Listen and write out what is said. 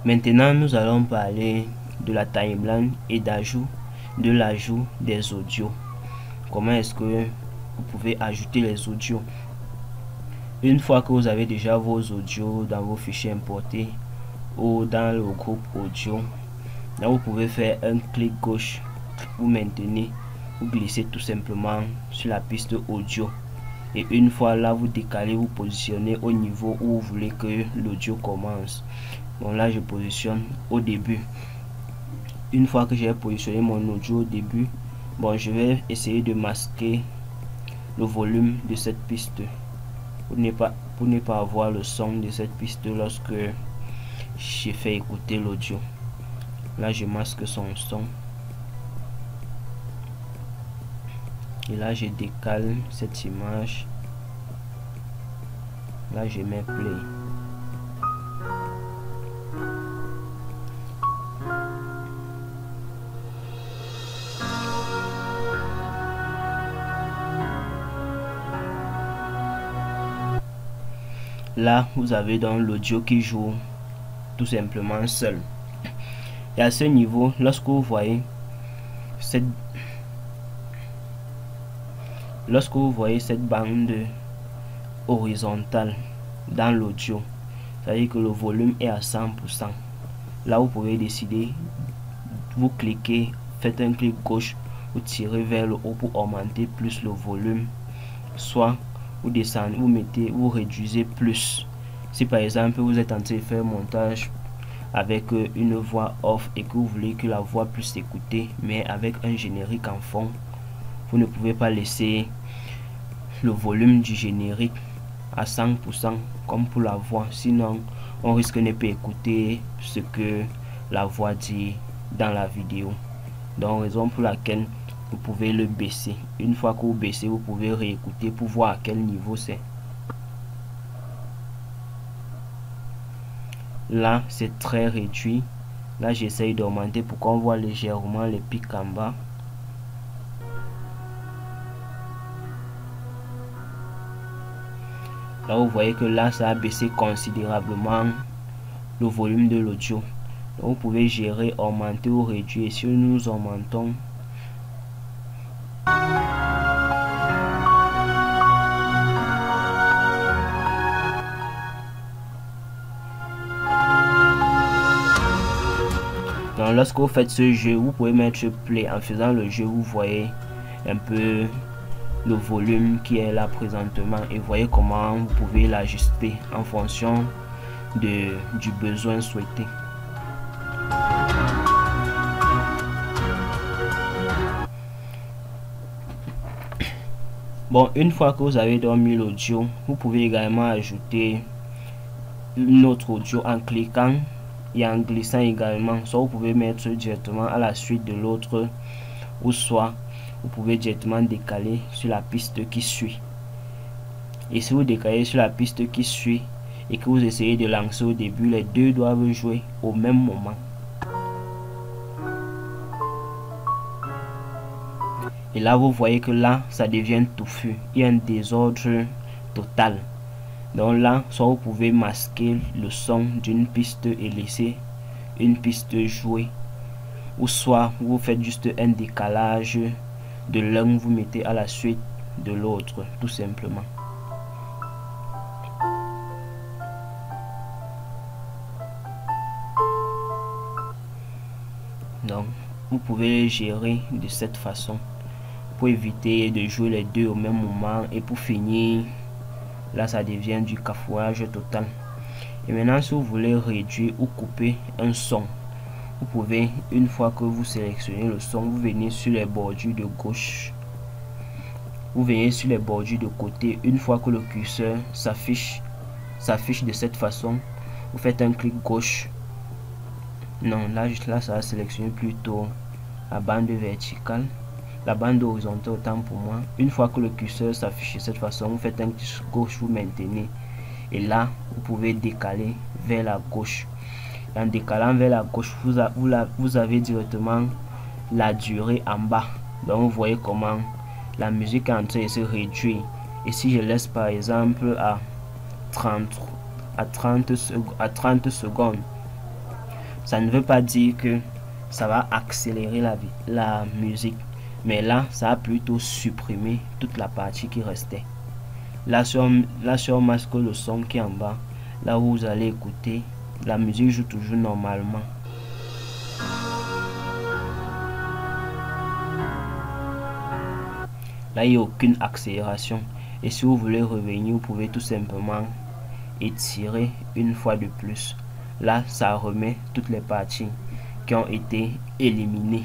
Maintenant, nous allons parler de la timeline et de l'ajout des audios. Comment est-ce que vous pouvez ajouter les audios? Une fois que vous avez déjà vos audios dans vos fichiers importés ou dans le groupe audio, là vous pouvez faire un clic gauche, vous maintenez, vous glissez tout simplement sur la piste audio. Et une fois là, vous décalez, vous positionnez au niveau où vous voulez que l'audio commence. Bon, là je positionne au début. Une fois que j'ai positionné mon audio au début, bon, je vais essayer de masquer le volume de cette piste pour ne pas avoir le son de cette piste lorsque j'ai fait écouter l'audio. Là je masque son son et là je décale cette image. Là je mets play. Là vous avez donc l'audio qui joue tout simplement seul. Et à ce niveau, lorsque vous voyez cette bande horizontale dans l'audio, c'est-à-dire que le volume est à 100%. Là vous pouvez décider, vous cliquez, faites un clic gauche, vous tirez vers le haut pour augmenter plus le volume, soit vous descendez, vous réduisez plus. Si par exemple vous êtes en train de faire un montage avec une voix off et que vous voulez que la voix puisse s'écouter mais avec un générique en fond, vous ne pouvez pas laisser le volume du générique à 100% comme pour la voix, sinon on risque de ne pas écouter ce que la voix dit dans la vidéo. Donc raison pour laquelle vous pouvez le baisser. Une fois que vous baissez, vous pouvez réécouter pour voir à quel niveau c'est. Là c'est très réduit. Là j'essaye d'augmenter pour qu'on voit légèrement les pics en bas. Là vous voyez que là ça a baissé considérablement le volume de l'audio. Vous pouvez gérer, augmenter ou réduire. Si nous augmentons, donc lorsque vous faites ce jeu, vous pouvez mettre play. En faisant le jeu, vous voyez un peu le volume qui est là présentement et voyez comment vous pouvez l'ajuster en fonction du besoin souhaité. Bon, une fois que vous avez mis l'audio, vous pouvez également ajouter une autre audio en cliquant et en glissant également. Soit vous pouvez mettre directement à la suite de l'autre, ou soit vous pouvez directement décaler sur la piste qui suit. Et si vous décalez sur la piste qui suit et que vous essayez de lancer au début, les deux doivent jouer au même moment. Et là vous voyez que là ça devient touffu, il y a un désordre total. Donc là, soit vous pouvez masquer le son d'une piste et laisser une piste jouer, ou soit vous faites juste un décalage de l'un, vous mettez à la suite de l'autre, tout simplement. Donc vous pouvez gérer de cette façon pour éviter de jouer les deux au même moment. Et pour finir, là ça devient du cafouillage total. Et maintenant, si vous voulez réduire ou couper un son, vous pouvez, une fois que vous sélectionnez le son, vous venez sur les bordures de gauche, vous venez sur les bordures de côté. Une fois que le curseur s'affiche de cette façon, vous faites un clic gauche. Non, là ça va sélectionner plutôt la bande verticale, la bande horizontale autant pour moi. Une fois que le curseur s'affiche de cette façon, vous faites un clic gauche, vous maintenez, et là vous pouvez décaler vers la gauche. En décalant vers la gauche, vous avez directement la durée en bas. Donc vous voyez comment la musique est en train de se réduire. Et si je laisse par exemple à 30 secondes, Ça ne veut pas dire que ça va accélérer la musique, mais là ça a plutôt supprimé toute la partie qui restait. Là si on masque le son qui est en bas, là où vous allez écouter, la musique joue toujours normalement. Là il n'y a aucune accélération, et si vous voulez revenir, vous pouvez tout simplement étirer une fois de plus. Là ça remet toutes les parties qui ont été éliminées.